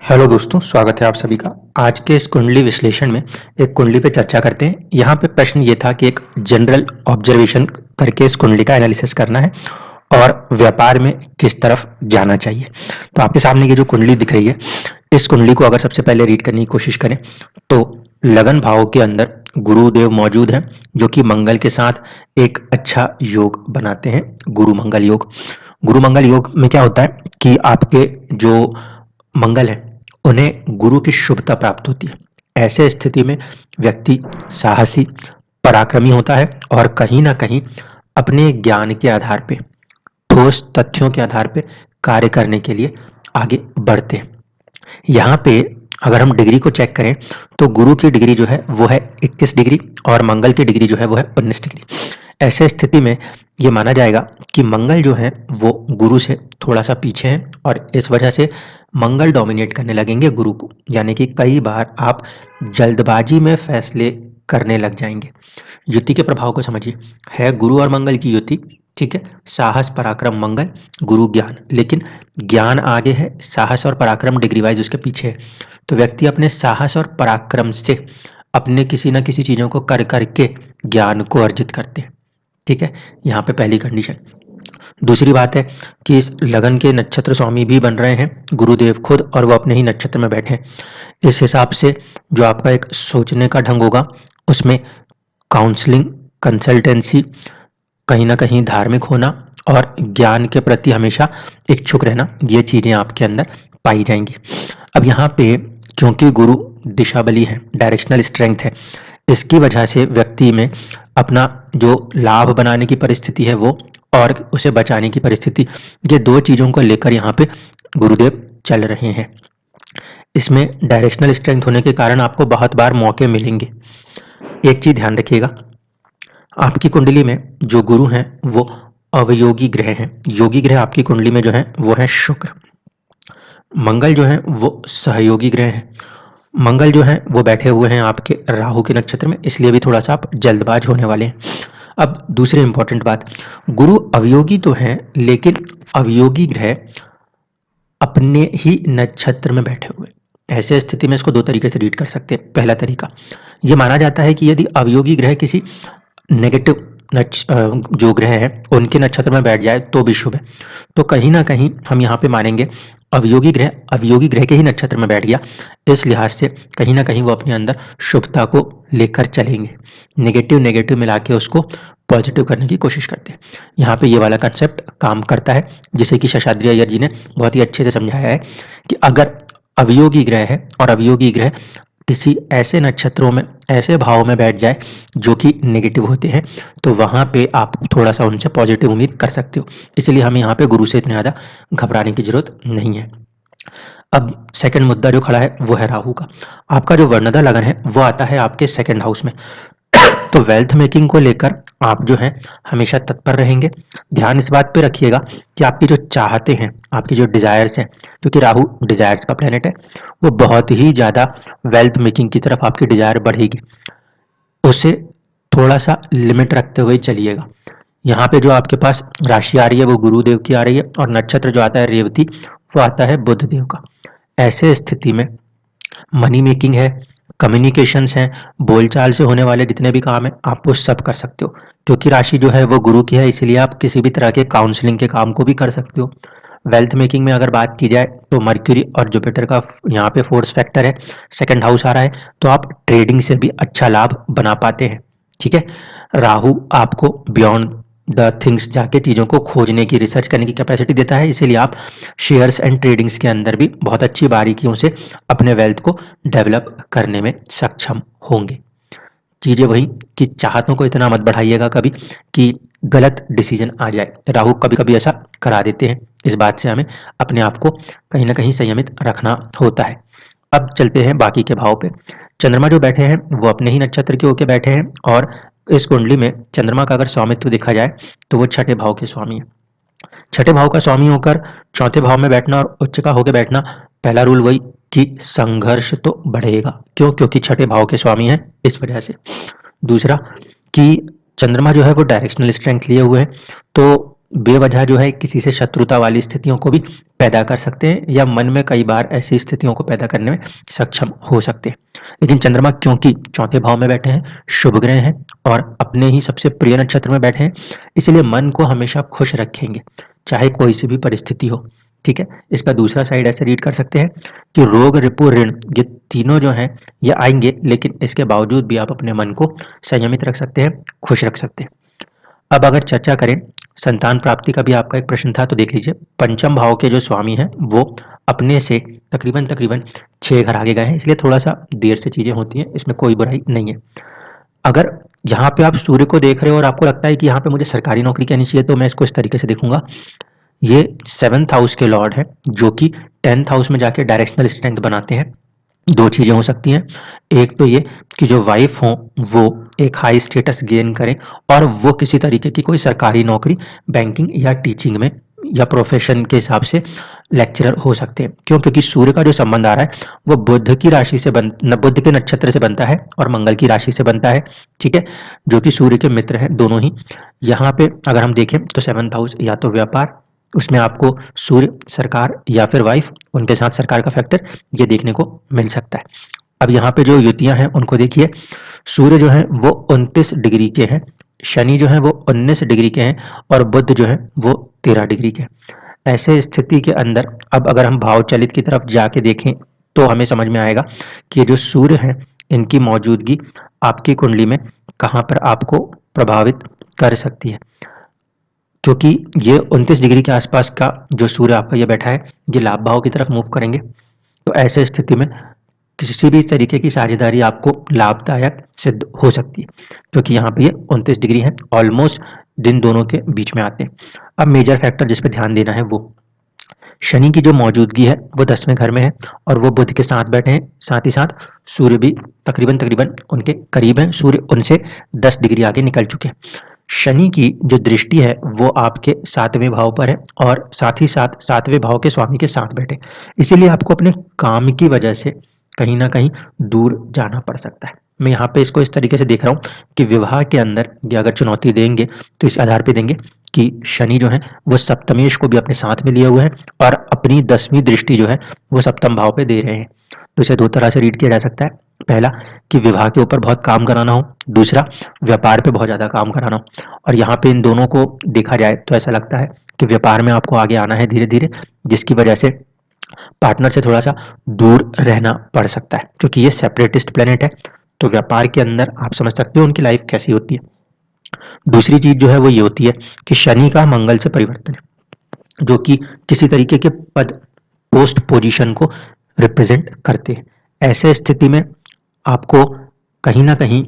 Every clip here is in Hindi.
हेलो दोस्तों, स्वागत है आप सभी का। आज के इस कुंडली विश्लेषण में एक कुंडली पे चर्चा करते हैं। यहाँ पे प्रश्न ये था कि एक जनरल ऑब्जर्वेशन करके इस कुंडली का एनालिसिस करना है और व्यापार में किस तरफ जाना चाहिए। तो आपके सामने ये जो कुंडली दिख रही है, इस कुंडली को अगर सबसे पहले रीड करने की कोशिश करें तो लगन भाव के अंदर गुरुदेव मौजूद हैं, जो कि मंगल के साथ एक अच्छा योग बनाते हैं, गुरु मंगल योग। गुरु मंगल योग में क्या होता है कि आपके जो मंगल है, उन्हें गुरु की शुभता प्राप्त होती है। ऐसे स्थिति में व्यक्ति साहसी, पराक्रमी होता है और कहीं ना कहीं अपने ज्ञान के आधार पे, ठोस तथ्यों के आधार पे कार्य करने के लिए आगे बढ़ते हैं। यहाँ पे अगर हम डिग्री को चेक करें तो गुरु की डिग्री जो है वो है 21 डिग्री और मंगल की डिग्री जो है वो है 19 डिग्री। ऐसे स्थिति में ये माना जाएगा कि मंगल जो है वो गुरु से थोड़ा सा पीछे हैं और इस वजह से मंगल डोमिनेट करने लगेंगे गुरु को, यानी कि कई बार आप जल्दबाजी में फैसले करने लग जाएंगे। युति के प्रभाव को समझिए, है गुरु और मंगल की युति, ठीक है, साहस पराक्रम मंगल, गुरु ज्ञान, लेकिन ज्ञान आगे है, साहस और पराक्रम डिग्री वाइज उसके पीछे है। तो व्यक्ति अपने साहस और पराक्रम से अपने किसी न किसी चीज़ों को कर करके ज्ञान को अर्जित करते हैं, ठीक है। यहाँ पे पहली कंडीशन। दूसरी बात है कि इस लगन के नक्षत्र स्वामी भी बन रहे हैं गुरुदेव खुद, और वो अपने ही नक्षत्र में बैठे हैं। इस हिसाब से जो आपका एक सोचने का ढंग होगा उसमें काउंसलिंग, कंसल्टेंसी, कहीं ना कहीं धार्मिक होना और ज्ञान के प्रति हमेशा इच्छुक रहना, ये चीज़ें आपके अंदर पाई जाएंगी। अब यहाँ पे क्योंकि गुरु दिशा बली है, डायरेक्शनल स्ट्रेंथ है, इसकी वजह से व्यक्ति में अपना जो लाभ बनाने की परिस्थिति है वो, और उसे बचाने की परिस्थिति, ये दो चीज़ों को लेकर यहाँ पे गुरुदेव चल रहे हैं। इसमें डायरेक्शनल स्ट्रेंथ होने के कारण आपको बहुत बार मौके मिलेंगे। एक चीज़ ध्यान रखिएगा, आपकी कुंडली में जो गुरु हैं वो अवयोगी ग्रह हैं। योगी ग्रह आपकी कुंडली में जो है वो है शुक्र। मंगल जो है वो सहयोगी ग्रह हैं। मंगल जो है वो बैठे हुए हैं आपके राहु के नक्षत्र में, इसलिए भी थोड़ा सा आप जल्दबाज होने वाले हैं। अब दूसरी इंपॉर्टेंट बात, गुरु अवयोगी तो हैं लेकिन अवयोगी ग्रह अपने ही नक्षत्र में बैठे हुए। ऐसे स्थिति में इसको दो तरीके से रीड कर सकते हैं। पहला तरीका, ये माना जाता है कि यदि अवयोगी ग्रह किसी नेगेटिव जो ग्रह है उनके नक्षत्र में बैठ जाए तो भी शुभ है। तो कहीं ना कहीं हम यहाँ पे मानेंगे अवयोगी ग्रह के ही नक्षत्र में बैठ गया, इस लिहाज से कहीं ना कहीं वो अपने अंदर शुभता को लेकर चलेंगे, नेगेटिव नेगेटिव मिला के उसको पॉजिटिव करने की कोशिश करते हैं। यहाँ पे ये वाला कंसेप्ट काम करता है, जिसे कि शेषाद्री अय्यर जी ने बहुत ही अच्छे से समझाया है कि अगर अवयोगी ग्रह है और अवयोगी ग्रह किसी ऐसे नक्षत्रों में, ऐसे भाव में बैठ जाए जो कि नेगेटिव होते हैं, तो वहां पे आप थोड़ा सा उनसे पॉजिटिव उम्मीद कर सकते हो। इसलिए हमें यहाँ पे गुरु से इतने ज़्यादा घबराने की जरूरत नहीं है। अब सेकंड मुद्दा जो खड़ा है वो है राहु का। आपका जो वर्णदा लगन है वो आता है आपके सेकंड हाउस में। तो वेल्थ मेकिंग को लेकर आप जो हैं हमेशा तत्पर रहेंगे। ध्यान इस बात पे रखिएगा कि आपकी जो चाहते हैं, आपकी जो डिजायर्स हैं, क्योंकि राहु डिजायर्स का प्लेनेट है, वो बहुत ही ज़्यादा वेल्थ मेकिंग की तरफ आपकी डिजायर बढ़ेगी। उसे थोड़ा सा लिमिट रखते हुए चलिएगा। यहाँ पे जो आपके पास राशि आ रही है वो गुरुदेव की आ रही है और नक्षत्र जो आता है रेवती, वो आता है बुध देव का। ऐसे स्थिति में मनी मेकिंग है, कम्युनिकेशंस हैं, बोलचाल से होने वाले जितने भी काम हैं आप वो सब कर सकते हो। क्योंकि राशि जो है वो गुरु की है, इसीलिए आप किसी भी तरह के काउंसलिंग के काम को भी कर सकते हो। वेल्थ मेकिंग में अगर बात की जाए तो मर्क्यूरी और जुपिटर का यहाँ पे फोर्स फैक्टर है, सेकंड हाउस आ रहा है, तो आप ट्रेडिंग से भी अच्छा लाभ बना पाते हैं, ठीक है। राहु आपको बियॉन्ड द थिंग्स जाके चीज़ों को खोजने की, रिसर्च करने की कैपेसिटी देता है, इसीलिए आप शेयर्स एंड ट्रेडिंग्स के अंदर भी बहुत अच्छी बारीकियों से अपने वेल्थ को डेवलप करने में सक्षम होंगे। चीज़ें वही कि चाहतों को इतना मत बढ़ाइएगा कभी कि गलत डिसीजन आ जाए। राहु कभी कभी ऐसा करा देते हैं, इस बात से हमें अपने आप को कहीं ना कहीं संयमित रखना होता है। अब चलते हैं बाकी के भाव पे। चंद्रमा जो बैठे हैं वो अपने ही नक्षत्र के होके बैठे हैं, और इस कुंडली में चंद्रमा का अगर स्वामित्व देखा जाए तो वो छठे भाव के स्वामी है। छठे भाव का स्वामी होकर चौथे भाव में बैठना और उच्च का होकर बैठना, पहला रूल वही कि संघर्ष तो बढ़ेगा। क्यों? क्योंकि छठे भाव के स्वामी हैं, इस वजह से। दूसरा कि चंद्रमा जो है वो डायरेक्शनल स्ट्रेंथ लिए हुए हैं, तो बेवजह जो है किसी से शत्रुता वाली स्थितियों को भी पैदा कर सकते हैं या मन में कई बार ऐसी स्थितियों को पैदा करने में सक्षम हो सकते हैं। लेकिन चंद्रमा क्योंकि चौथे भाव में बैठे हैं, शुभ ग्रह हैं और अपने ही सबसे प्रिय नक्षत्र में बैठे हैं, इसलिए मन को हमेशा खुश रखेंगे, चाहे कोई सी भी परिस्थिति हो। ठीक है, इसका दूसरा साइड ऐसे रीड कर सकते हैं कि रोग, रिपु, ऋण ये तीनों जो हैं ये आएंगे, लेकिन इसके बावजूद भी आप अपने मन को संयमित रख सकते हैं, खुश रख सकते हैं। अब अगर चर्चा करें संतान प्राप्ति का भी आपका एक प्रश्न था, तो देख लीजिए पंचम भाव के जो स्वामी हैं वो अपने से तकरीबन 6 घर आगे गए हैं, इसलिए थोड़ा सा देर से चीजें होती हैं, इसमें कोई बुराई नहीं है। अगर जहाँ पे आप सूर्य को देख रहे हो और आपको लगता है कि यहाँ पे मुझे सरकारी नौकरी करनी चाहिए, तो मैं इसको इस तरीके से देखूंगा, ये 7th हाउस के लॉर्ड है जो कि 10th हाउस में जाके डायरेक्शनल स्ट्रेंथ बनाते हैं। दो चीजें हो सकती हैं, एक तो ये कि जो वाइफ हो वो एक हाई स्टेटस गेन करें और वो किसी तरीके की कोई सरकारी नौकरी बैंकिंग या टीचिंग में या प्रोफेशन के हिसाब से लेक्चरर हो सकते हैं। क्यों? क्योंकि सूर्य का जो संबंध आ रहा है वो बुध की राशि से बुध के नक्षत्र से बनता है और मंगल की राशि से बनता है। ठीक है, जो कि सूर्य के मित्र हैं दोनों ही। यहाँ पे अगर हम देखें तो 7th हाउस या तो व्यापार, उसमें आपको सूर्य, सरकार या फिर वाइफ, उनके साथ सरकार का फैक्टर ये देखने को मिल सकता है। अब यहाँ पे जो युतियां हैं उनको देखिए, सूर्य जो है वो 29 डिग्री के हैं, शनि जो है वो 19 डिग्री के हैं और बुध जो है वो 13 डिग्री के हैं। ऐसे स्थिति के अंदर अब अगर हम भाव चलित की तरफ जाके देखें तो हमें समझ में आएगा कि जो सूर्य है इनकी मौजूदगी आपकी कुंडली में कहाँ पर आपको प्रभावित कर सकती है, क्योंकि ये 29 डिग्री के आसपास का जो सूर्य आपका ये बैठा है ये लाभ भाव की तरफ मूव करेंगे। तो ऐसे स्थिति में किसी भी तरीके की साझेदारी आपको लाभदायक सिद्ध हो सकती है, क्योंकि यहाँ पे ये 29 डिग्री है, ऑलमोस्ट दिन दोनों के बीच में आते हैं। अब मेजर फैक्टर जिस पे ध्यान देना है वो शनि की जो मौजूदगी है वो 10वें घर में है और वो बुध के साथ बैठे हैं, साथ ही साथ सूर्य भी तकरीबन उनके करीब है, सूर्य उनसे 10 डिग्री आगे निकल चुके हैं। शनि की जो दृष्टि है वो आपके 7वें भाव पर है और साथ ही साथ 7वें भाव के स्वामी के साथ बैठे, इसीलिए आपको अपने काम की वजह से कहीं ना कहीं दूर जाना पड़ सकता है। मैं यहाँ पे इसको इस तरीके से देख रहा हूँ कि विवाह के अंदर ये अगर चुनौती देंगे तो इस आधार पे देंगे कि शनि जो है वो सप्तमेश को भी अपने साथ में लिए हुए हैं और अपनी 10वीं दृष्टि जो है वो सप्तम भाव पे दे रहे हैं। तो इसे दो तरह से रीड किया जा सकता है, पहला कि विवाह के ऊपर बहुत काम कराना हो, दूसरा व्यापार पे बहुत ज़्यादा काम कराना हो। और यहाँ पे इन दोनों को देखा जाए तो ऐसा लगता है कि व्यापार में आपको आगे आना है धीरे धीरे, जिसकी वजह से पार्टनर से थोड़ा सा दूर रहना पड़ सकता है, क्योंकि ये सेपरेटिस्ट प्लेनेट है। तो व्यापार के अंदर आप समझ सकते हो उनकी लाइफ कैसी होती है। दूसरी चीज जो है वो ये होती है कि शनि का मंगल से परिवर्तन है, जो कि किसी तरीके के पद, पोस्ट, पोजीशन को रिप्रेजेंट करते हैं। ऐसे स्थिति में आपको कहीं ना कहीं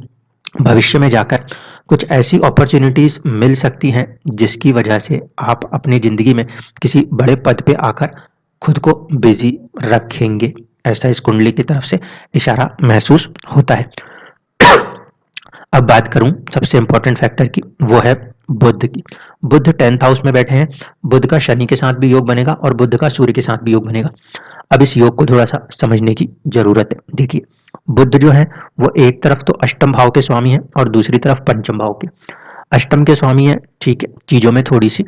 भविष्य में जाकर कुछ ऐसी अपॉर्चुनिटीज मिल सकती हैं जिसकी वजह से आप अपनी जिंदगी में किसी बड़े पद पे आकर खुद को बिजी रखेंगे, ऐसा इस कुंडली की तरफ से इशारा महसूस होता है। अब बात करूं सबसे इंपॉर्टेंट फैक्टर की, वो है बुध की। बुध 10th हाउस में बैठे हैं, बुध का शनि के साथ भी योग बनेगा और बुध का सूर्य के साथ भी योग बनेगा। अब इस योग को थोड़ा सा समझने की जरूरत है। देखिए, बुध जो है वो एक तरफ तो अष्टम भाव के स्वामी है और दूसरी तरफ पंचम भाव के। अष्टम के स्वामी है, ठीक है, चीजों में थोड़ी सी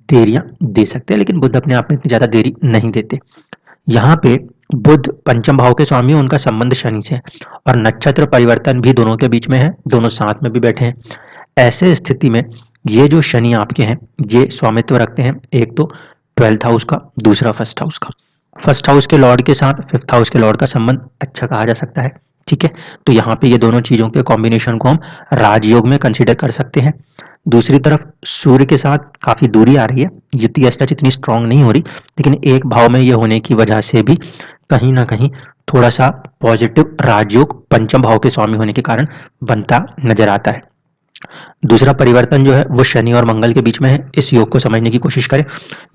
देरियां दे सकते हैं, लेकिन बुध अपने आप में इतनी ज्यादा देरी नहीं देते। यहाँ पे बुध पंचम भाव के स्वामी है, उनका संबंध शनि से है और नक्षत्र परिवर्तन भी दोनों के बीच में है, दोनों साथ में भी बैठे हैं। ऐसे स्थिति में ये जो शनि आपके हैं ये स्वामित्व रखते हैं, एक तो 12th हाउस का, दूसरा 1st हाउस का। 1st हाउस के लॉर्ड के साथ 5th हाउस के लॉर्ड का संबंध अच्छा कहा जा सकता है। ठीक है, तो यहाँ पे ये दोनों चीजों के कॉम्बिनेशन को हम राजयोग में कंसीडर कर सकते हैं। दूसरी तरफ सूर्य के साथ काफी दूरी आ रही है, युति ऐसा इतनी स्ट्रांग नहीं हो रही, लेकिन एक भाव में ये होने की वजह से भी कहीं ना कहीं थोड़ा सा पॉजिटिव राजयोग पंचम भाव के स्वामी होने के कारण बनता नजर आता है। दूसरा परिवर्तन जो है वो शनि और मंगल के बीच में है, इस योग को समझने की कोशिश करें।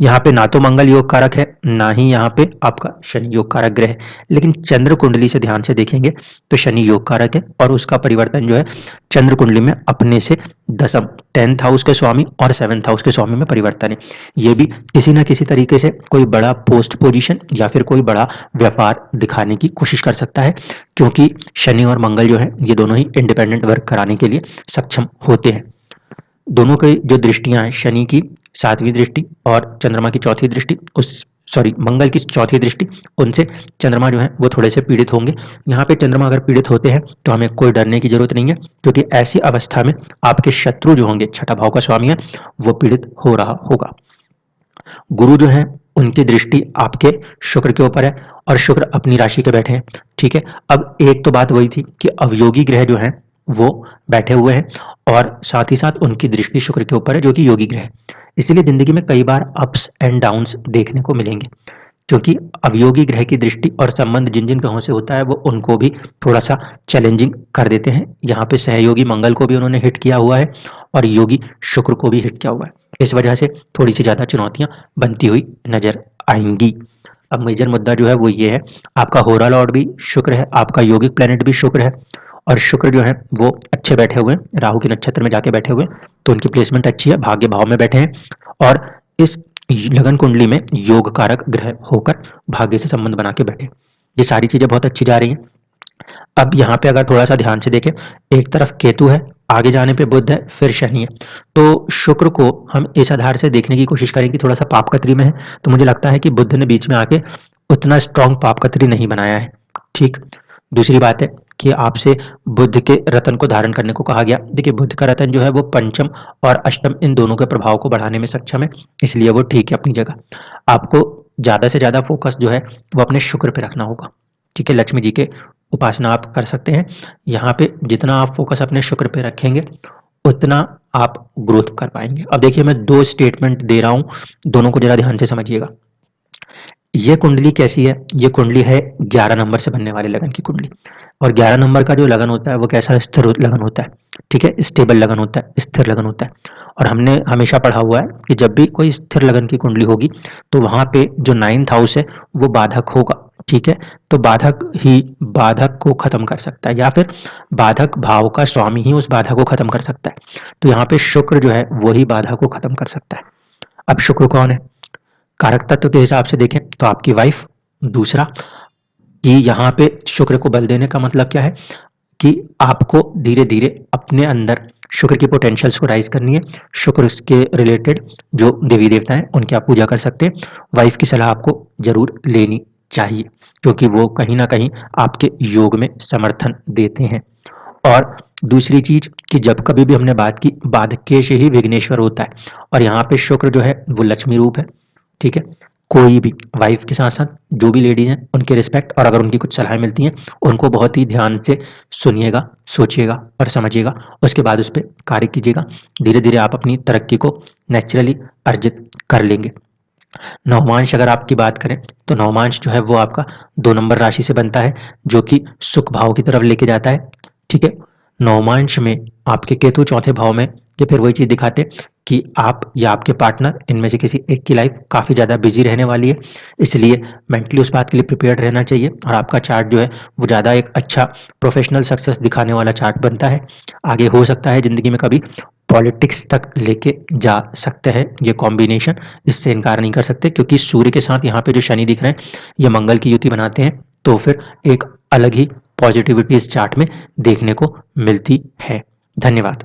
यहाँ पे ना तो मंगल योग कारक है, ना ही यहाँ पे आपका शनि योग कारक ग्रह है, लेकिन चंद्र कुंडली से ध्यान से देखेंगे तो शनि योग कारक है और उसका परिवर्तन जो है चंद्र कुंडली में अपने से 10th हाउस के स्वामी और 7th हाउस के स्वामी में परिवर्तन है। ये भी किसी ना किसी तरीके से कोई बड़ा पोस्ट पोजीशन या फिर कोई बड़ा व्यापार दिखाने की कोशिश कर सकता है, क्योंकि शनि और मंगल जो है ये दोनों ही इंडिपेंडेंट वर्क कराने के लिए सक्षम होते हैं। दोनों की जो दृष्टियां हैं शनि की सातवीं दृष्टि और चंद्रमा की चौथी दृष्टि मंगल की चौथी दृष्टि, उनसे चंद्रमा जो है वो थोड़े से पीड़ित होंगे। यहाँ पे चंद्रमा अगर पीड़ित होते हैं तो हमें कोई डरने की जरूरत नहीं है, क्योंकि ऐसी अवस्था में आपके शत्रु जो होंगे, छठा भाव का स्वामी है, वो पीड़ित हो रहा होगा। गुरु जो है उनकी दृष्टि आपके शुक्र के ऊपर है और शुक्र अपनी राशि के बैठे हैं। ठीक है, अब एक तो बात वही थी कि अवयोगी ग्रह जो है वो बैठे हुए हैं और साथ ही साथ उनकी दृष्टि शुक्र के ऊपर है जो कि योगी ग्रह है। इसलिए जिंदगी में कई बार अप्स एंड डाउन्स देखने को मिलेंगे, क्योंकि अवयोगी ग्रह की दृष्टि और संबंध जिन जिन ग्रहों से होता है वो उनको भी थोड़ा सा चैलेंजिंग कर देते हैं। यहाँ पे सहयोगी मंगल को भी उन्होंने हिट किया हुआ है और योगी शुक्र को भी हिट किया हुआ है। इस वजह से थोड़ी सी ज्यादा चुनौतियां बनती हुई नजर आएंगी। अब मेजर मुद्दा जो है वो ये है, आपका होरा लॉर्ड भी शुक्र है, आपका योगिक प्लेनेट भी शुक्र है और शुक्र जो है वो अच्छे बैठे हुए हैं, राहु के नक्षत्र में जाके बैठे हुए हैं, तो उनकी प्लेसमेंट अच्छी है, भाग्य भाव में बैठे हैं और इस लगन कुंडली में योग कारक ग्रह होकर भाग्य से संबंध बना के बैठे। ये सारी चीजें बहुत अच्छी जा रही हैं। अब यहाँ पे अगर थोड़ा सा ध्यान से देखें, एक तरफ केतु है, आगे जाने पे बुध है, फिर शनि है, तो शुक्र को हम इस आधार से देखने की कोशिश करें कि थोड़ा सा पाप कतरी में है, तो मुझे लगता है कि बुध ने बीच में आके उतना स्ट्रॉन्ग पाप कतरी नहीं बनाया है। ठीक, दूसरी बात है कि आपसे बुध के रतन को धारण करने को कहा गया। देखिए बुध का रतन जो है वो पंचम और अष्टम इन दोनों के प्रभाव को बढ़ाने में सक्षम है, इसलिए वो ठीक है अपनी जगह। आपको ज्यादा से ज्यादा फोकस जो है वो अपने शुक्र पे रखना होगा। ठीक है, लक्ष्मी जी के उपासना आप कर सकते हैं। यहाँ पे जितना आप फोकस अपने शुक्र पे रखेंगे उतना आप ग्रोथ कर पाएंगे। अब देखिए मैं दो स्टेटमेंट दे रहा हूं, दोनों को जरा ध्यान से समझिएगा। ये कुंडली कैसी है? ये कुंडली है 11 नंबर से बनने वाले लगन की कुंडली, और 11 नंबर का जो लगन होता है वो कैसा स्थिर लगन होता है। ठीक है, स्टेबल लगन होता है, स्थिर लगन होता है। और हमने हमेशा पढ़ा हुआ है कि जब भी कोई स्थिर लगन की कुंडली होगी तो वहां पे जो 9th हाउस है वो बाधक होगा। ठीक है, तो बाधक ही बाधक को खत्म कर सकता है, या फिर बाधक भाव का स्वामी ही उस बाधा को खत्म कर सकता है। तो यहाँ पे शुक्र जो है वही बाधा को खत्म कर सकता है। अब शुक्र कौन है? कारक तत्व के हिसाब से देखें तो आपकी वाइफ। दूसरा कि यहाँ पे शुक्र को बल देने का मतलब क्या है कि आपको धीरे धीरे अपने अंदर शुक्र की पोटेंशियल्स को राइज करनी है। शुक्र के रिलेटेड जो देवी देवता हैं उनकी आप पूजा कर सकते हैं। वाइफ की सलाह आपको जरूर लेनी चाहिए, क्योंकि वो कहीं ना कहीं आपके योग में समर्थन देते हैं। और दूसरी चीज कि जब कभी भी हमने बात की, बाधकेश ही विघ्नेश्वर होता है, और यहाँ पे शुक्र जो है वो लक्ष्मी रूप है। ठीक है, कोई भी वाइफ के साथ साथ जो भी लेडीज हैं उनके रिस्पेक्ट, और अगर उनकी कुछ सलाह मिलती हैं उनको बहुत ही ध्यान से सुनिएगा, सोचिएगा और समझिएगा, उसके बाद उस पर कार्य कीजिएगा। धीरे धीरे आप अपनी तरक्की को नेचुरली अर्जित कर लेंगे। नवमांश अगर आपकी बात करें तो नवमांश जो है वो आपका 2 नंबर राशि से बनता है, जो कि सुख भाव की तरफ लेके जाता है। ठीक है, नवमांश में आपके केतु चौथे भाव में, ये फिर वही चीज दिखाते कि आप या आपके पार्टनर इनमें से किसी एक की लाइफ काफी ज्यादा बिजी रहने वाली है, इसलिए मेंटली उस बात के लिए प्रिपेयर्ड रहना चाहिए। और आपका चार्ट जो है वो ज्यादा एक अच्छा प्रोफेशनल सक्सेस दिखाने वाला चार्ट बनता है। आगे हो सकता है जिंदगी में कभी पॉलिटिक्स तक लेके जा सकते हैं ये कॉम्बिनेशन, इससे इनकार नहीं कर सकते, क्योंकि सूर्य के साथ यहाँ पे जो शनि दिख रहे हैं ये मंगल की युति बनाते हैं, तो फिर एक अलग ही पॉजिटिविटी इस चार्ट में देखने को मिलती है। धन्यवाद।